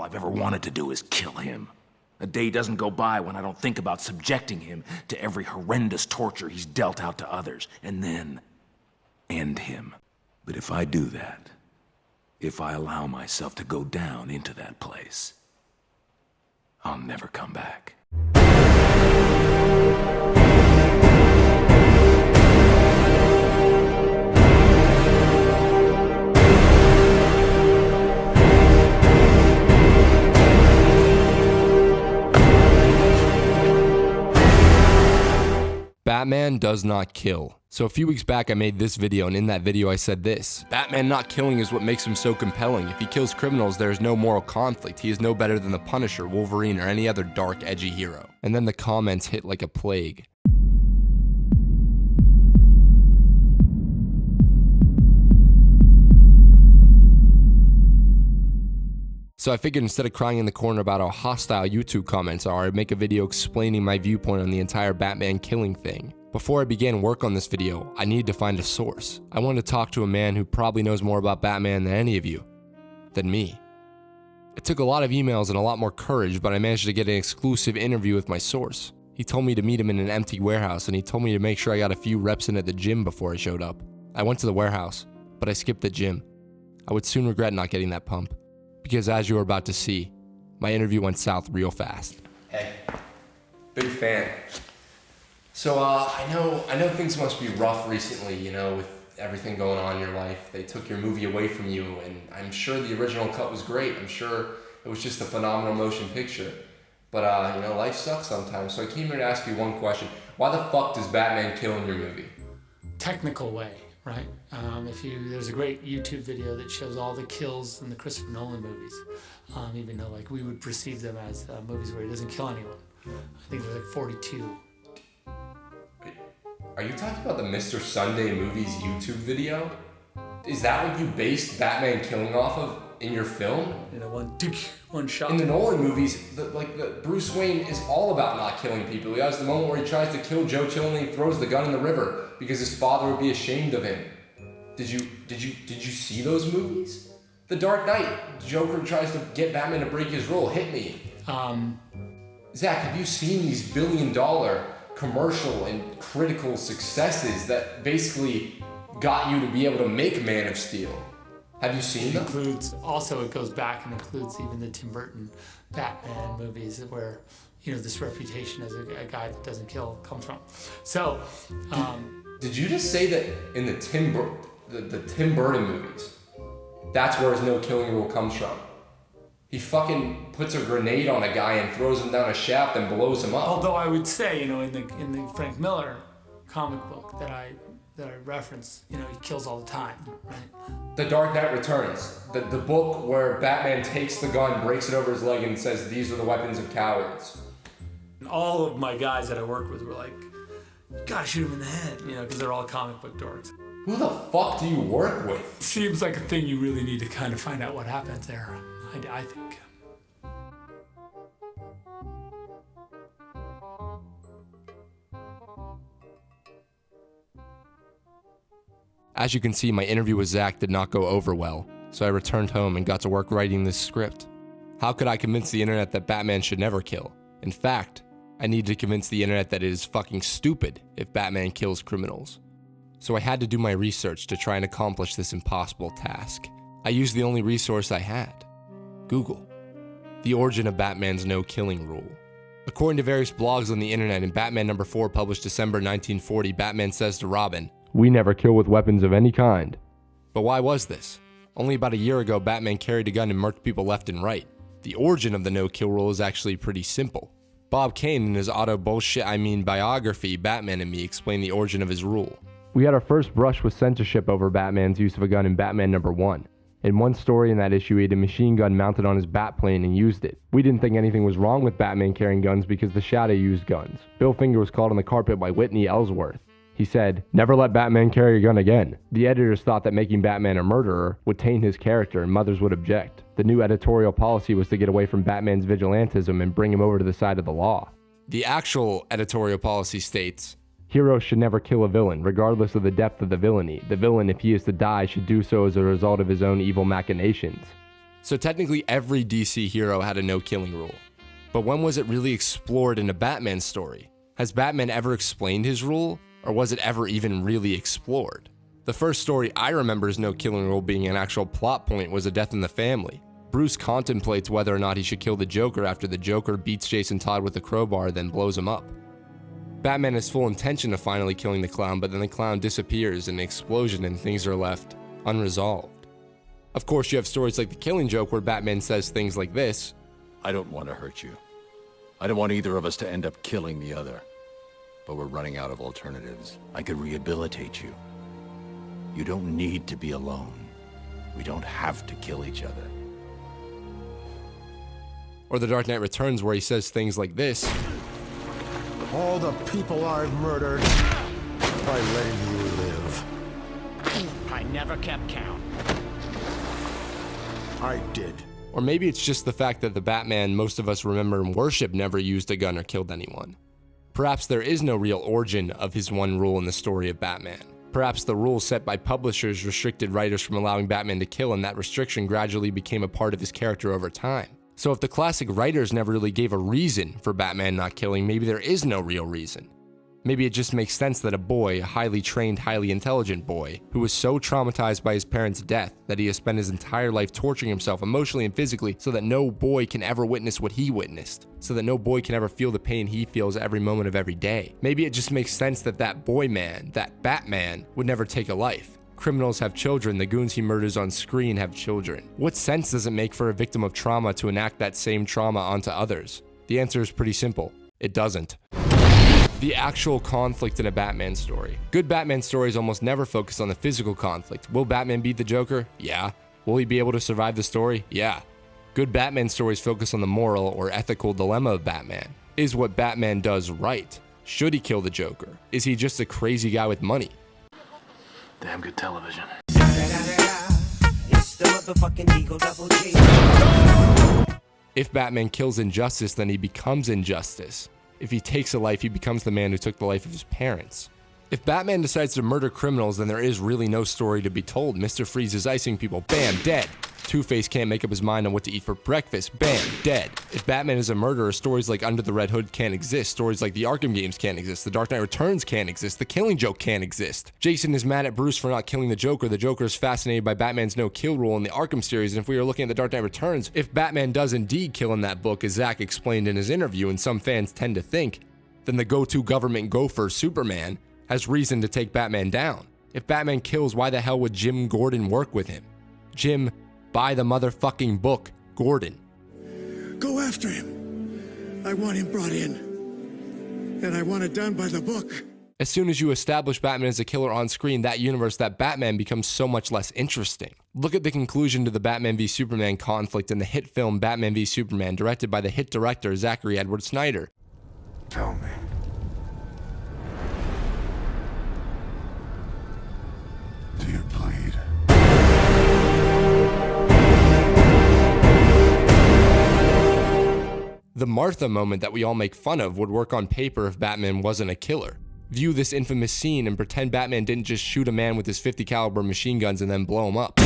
I've ever wanted to do is kill him. A day doesn't go by when I don't think about subjecting him to every horrendous torture he's dealt out to others, and then end him. But if I do that, if I allow myself to go down into that place, I'll never come back. Batman does not kill. So a few weeks back I made this video, and in that video I said this: Batman not killing is what makes him so compelling. If he kills criminals, there is no moral conflict. He is no better than the Punisher, Wolverine, or any other dark, edgy hero. And then the comments hit like a plague. So I figured instead of crying in the corner about how hostile YouTube comments are, I'd make a video explaining my viewpoint on the entire Batman killing thing. Before I began work on this video, I needed to find a source. I wanted to talk to a man who probably knows more about Batman than any of you. Than me. It took a lot of emails and a lot more courage, but I managed to get an exclusive interview with my source. He told me to meet him in an empty warehouse, and he told me to make sure I got a few reps in at the gym before I showed up. I went to the warehouse, but I skipped the gym. I would soon regret not getting that pump. Because as you are about to see, my interview went south real fast. Hey, big fan. So I know things must be rough recently, you know, with everything going on in your life. They took your movie away from you, and I'm sure the original cut was great. I'm sure it was just a phenomenal motion picture. But you know, life sucks sometimes. So I came here to ask you one question. Why the fuck does Batman kill in your movie? Technical way. Right. There's a great YouTube video that shows all the kills in the Christopher Nolan movies, even though like we would perceive them as movies where he doesn't kill anyone. I think there's like 42. Are you talking about the Mr. Sunday Movies YouTube video? Is that what you based Batman killing off of in your film? You know, one shot. In the Nolan movies, the Bruce Wayne is all about not killing people. He has the moment where he tries to kill Joe Chill and he throws the gun in the river because his father would be ashamed of him. Did you see those movies? The Dark Knight, Joker tries to get Batman to break his rule. Hit me. Zach, have you seen these billion-dollar commercial and critical successes that basically got you to be able to make Man of Steel? Have you seen them? It goes back and includes even the Tim Burton Batman movies where, you know, this reputation as a guy that doesn't kill comes from. So, did you just say that in the Tim Burton movies, that's where his no killing rule comes from? He fucking puts a grenade on a guy and throws him down a shaft and blows him up. Although I would say, you know, in the Frank Miller comic book that I reference, you know, he kills all the time, right? The Dark Knight Returns, the book where Batman takes the gun, breaks it over his leg, and says, "These are the weapons of cowards." And all of my guys that I work with were like, "You gotta shoot him in the head," you know, because they're all comic book dorks. Who the fuck do you work with? Seems like a thing you really need to kind of find out what happens there, I think. As you can see, my interview with Zach did not go over well, so I returned home and got to work writing this script. How could I convince the internet that Batman should never kill? In fact, I needed to convince the internet that it is fucking stupid if Batman kills criminals. So I had to do my research to try and accomplish this impossible task. I used the only resource I had: Google. The origin of Batman's no-killing rule. According to various blogs on the internet, in Batman #4 published December 1940, Batman says to Robin, "We never kill with weapons of any kind." But why was this? Only about a year ago, Batman carried a gun and murked people left and right. The origin of the no-kill rule is actually pretty simple. Bob Kane, in his biography, Batman and Me, explained the origin of his rule. We had our first brush with censorship over Batman's use of a gun in Batman #1. In one story in that issue, he had a machine gun mounted on his bat plane and used it. We didn't think anything was wrong with Batman carrying guns because the Shadow used guns. Bill Finger was called on the carpet by Whitney Ellsworth. He said, "Never let Batman carry a gun again." The editors thought that making Batman a murderer would taint his character and mothers would object. The new editorial policy was to get away from Batman's vigilantism and bring him over to the side of the law. The actual editorial policy states, "Heroes should never kill a villain, regardless of the depth of the villainy. The villain, if he is to die, should do so as a result of his own evil machinations." So technically every DC hero had a no killing rule. But when was it really explored in a Batman story? Has Batman ever explained his rule, or was it ever even really explored? The first story I remember as no killing rule being an actual plot point was A Death in the Family. Bruce contemplates whether or not he should kill the Joker after the Joker beats Jason Todd with a crowbar, then blows him up. Batman has full intention of finally killing the clown, but then the clown disappears in an explosion and things are left unresolved. Of course, you have stories like The Killing Joke where Batman says things like this: I don't want to hurt you. I don't want either of us to end up killing the other. But we're running out of alternatives. I could rehabilitate you. You don't need to be alone. We don't have to kill each other. Or The Dark Knight Returns where he says things like this: all the people I've murdered by letting you live. I never kept count. I did. Or maybe it's just the fact that the Batman most of us remember and worship never used a gun or killed anyone. Perhaps there is no real origin of his one rule in the story of Batman. Perhaps the rules set by publishers restricted writers from allowing Batman to kill, and that restriction gradually became a part of his character over time. So if the classic writers never really gave a reason for Batman not killing, maybe there is no real reason. Maybe it just makes sense that a boy, a highly trained, highly intelligent boy, who was so traumatized by his parents' death that he has spent his entire life torturing himself emotionally and physically so that no boy can ever witness what he witnessed, so that no boy can ever feel the pain he feels every moment of every day. Maybe it just makes sense that that boy man, that Batman, would never take a life. Criminals have children, the goons he murders on screen have children. What sense does it make for a victim of trauma to enact that same trauma onto others? The answer is pretty simple: it doesn't. The actual conflict in a Batman story. Good Batman stories almost never focus on the physical conflict. Will Batman beat the Joker? Yeah. Will he be able to survive the story? Yeah. Good Batman stories focus on the moral or ethical dilemma of Batman. Is what Batman does right? Should he kill the Joker? Is he just a crazy guy with money? Damn good television. It's the motherfucking Eagle Double G. If Batman kills injustice, then he becomes injustice. If he takes a life, he becomes the man who took the life of his parents. If Batman decides to murder criminals, then there is really no story to be told. Mr. Freeze is icing people, bam, dead. Two-Face can't make up his mind on what to eat for breakfast, bam, dead. If Batman is a murderer, stories like Under the Red Hood can't exist. Stories like the Arkham games can't exist. The Dark Knight Returns can't exist. The Killing Joke can't exist. Jason is mad at Bruce for not killing the Joker. The Joker is fascinated by Batman's no-kill rule in the Arkham series. And if we are looking at the Dark Knight Returns, if Batman does indeed kill in that book, as Zack explained in his interview, and some fans tend to think, then the go-to government gopher, Superman, has reason to take Batman down. If Batman kills, why the hell would Jim Gordon work with him? Jim, buy the motherfucking book, Gordon. Go after him. I want him brought in. And I want it done by the book. As soon as you establish Batman as a killer on screen, that universe, that Batman, becomes so much less interesting. Look at the conclusion to the Batman v Superman conflict in the hit film Batman v Superman, directed by the hit director Zachary Edward Snyder. Tell me. Do you bleed? The Martha moment that we all make fun of would work on paper if Batman wasn't a killer. View this infamous scene and pretend Batman didn't just shoot a man with his .50 caliber machine guns and then blow him up.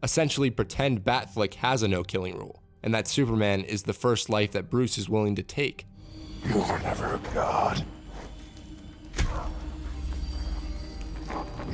Essentially pretend Batfleck has a no-killing rule, and that Superman is the first life that Bruce is willing to take. You were never a god.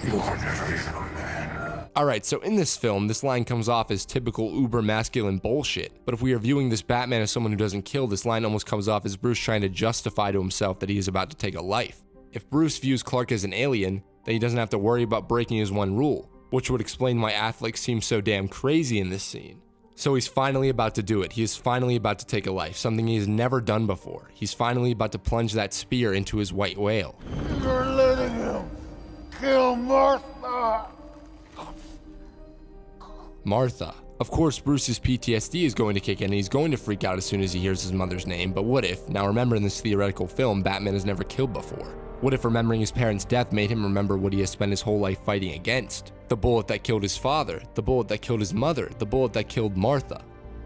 You were never even a man. Alright, so in this film, this line comes off as typical uber-masculine bullshit, but if we are viewing this Batman as someone who doesn't kill, this line almost comes off as Bruce trying to justify to himself that he is about to take a life. If Bruce views Clark as an alien, then he doesn't have to worry about breaking his one rule, which would explain why Affleck seems so damn crazy in this scene. So he's finally about to do it. He is finally about to take a life, something he has never done before. He's finally about to plunge that spear into his white whale. You're letting him kill Martha. Martha. Of course, Bruce's PTSD is going to kick in and he's going to freak out as soon as he hears his mother's name, but what if, now remember in this theoretical film, Batman has never killed before? What if remembering his parents' death made him remember what he has spent his whole life fighting against? The bullet that killed his father, the bullet that killed his mother, the bullet that killed Martha.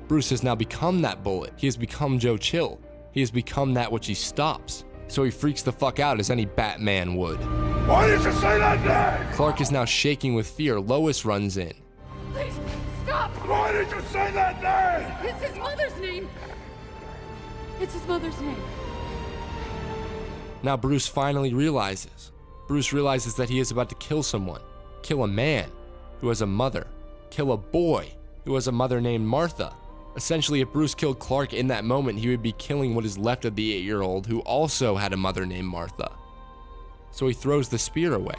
Bruce has now become that bullet. He has become Joe Chill. He has become that which he stops. So he freaks the fuck out as any Batman would. Why did you say that name? Clark is now shaking with fear. Lois runs in. Please, stop! Why Why did you say that name? It's his mother's name. It's his mother's name. Now Bruce finally realizes. Bruce realizes that he is about to kill someone. Kill a man who has a mother. Kill a boy who has a mother named Martha. Essentially, if Bruce killed Clark in that moment, he would be killing what is left of the 8-year-old who also had a mother named Martha. So he throws the spear away.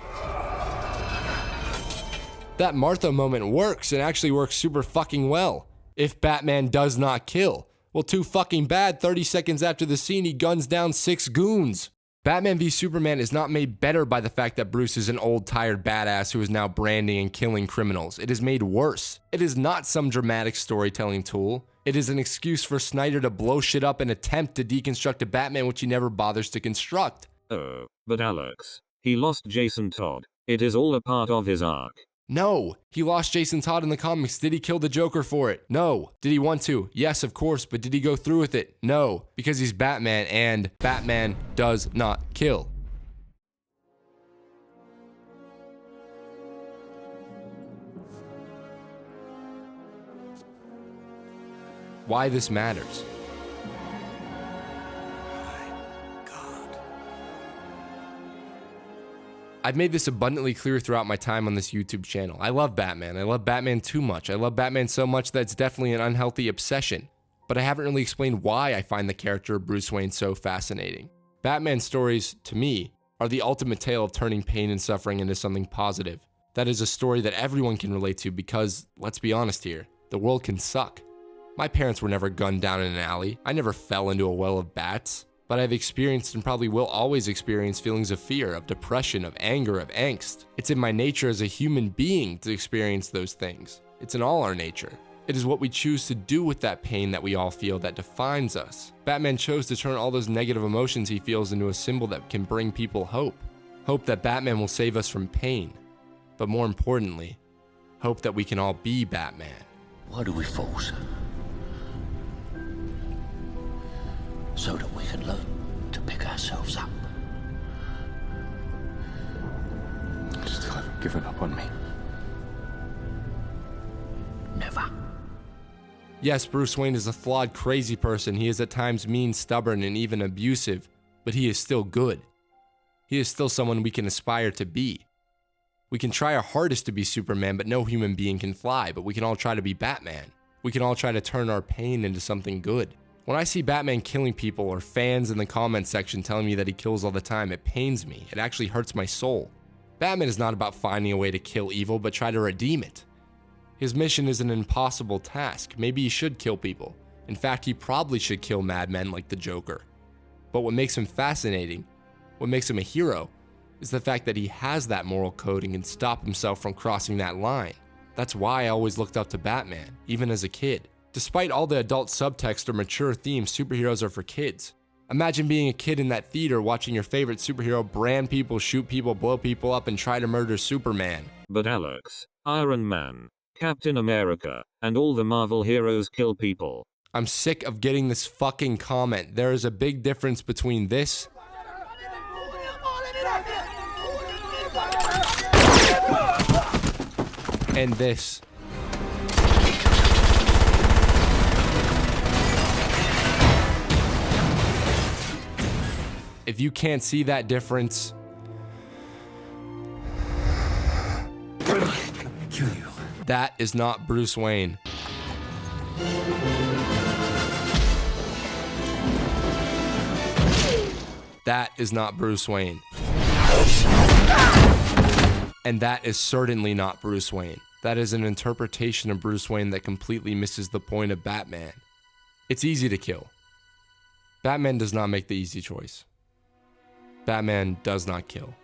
That Martha moment works, and actually works super fucking well. If Batman does not kill. Well, too fucking bad. 30 seconds after the scene, he guns down 6 goons. Batman v Superman is not made better by the fact that Bruce is an old, tired badass who is now branding and killing criminals. It is made worse. It is not some dramatic storytelling tool. It is an excuse for Snyder to blow shit up and attempt to deconstruct a Batman which he never bothers to construct. Oh, but Alex, he lost Jason Todd. It is all a part of his arc. No, he lost Jason Todd in the comics. Did he kill the Joker for it? No. Did he want to? Yes, of course, but did he go through with it? No, because he's Batman and Batman does not kill. Why this matters. I've made this abundantly clear throughout my time on this YouTube channel. I love Batman. I love Batman too much. I love Batman so much that it's definitely an unhealthy obsession. But I haven't really explained why I find the character of Bruce Wayne so fascinating. Batman stories, to me, are the ultimate tale of turning pain and suffering into something positive. That is a story that everyone can relate to because, let's be honest here, the world can suck. My parents were never gunned down in an alley. I never fell into a well of bats. But I've experienced and probably will always experience feelings of fear, of depression, of anger, of angst. It's in my nature as a human being to experience those things. It's in all our nature. It is what we choose to do with that pain that we all feel that defines us. Batman chose to turn all those negative emotions he feels into a symbol that can bring people hope. Hope that Batman will save us from pain. But more importantly, hope that we can all be Batman. Why do we fall, sir? So that we can learn to pick ourselves up. You still haven't given up on me. Never. Yes, Bruce Wayne is a flawed, crazy person. He is at times mean, stubborn, and even abusive, but he is still good. He is still someone we can aspire to be. We can try our hardest to be Superman, but no human being can fly, but we can all try to be Batman. We can all try to turn our pain into something good. When I see Batman killing people or fans in the comment section telling me that he kills all the time, it pains me. It actually hurts my soul. Batman is not about finding a way to kill evil, but try to redeem it. His mission is an impossible task. Maybe he should kill people. In fact, he probably should kill madmen like the Joker. But what makes him fascinating, what makes him a hero, is the fact that he has that moral code and can stop himself from crossing that line. That's why I always looked up to Batman, even as a kid. Despite all the adult subtext or mature themes, superheroes are for kids. Imagine being a kid in that theater watching your favorite superhero brand people, shoot people, blow people up, and try to murder Superman. But Alex, Iron Man, Captain America, and all the Marvel heroes kill people. I'm sick of getting this fucking comment. There is a big difference between this and this. If you can't see that difference, Kill you. that is not Bruce Wayne. That is not Bruce Wayne. And that is certainly not Bruce Wayne. That is an interpretation of Bruce Wayne that completely misses the point of Batman. It's easy to kill. Batman does not make the easy choice. Batman does not kill.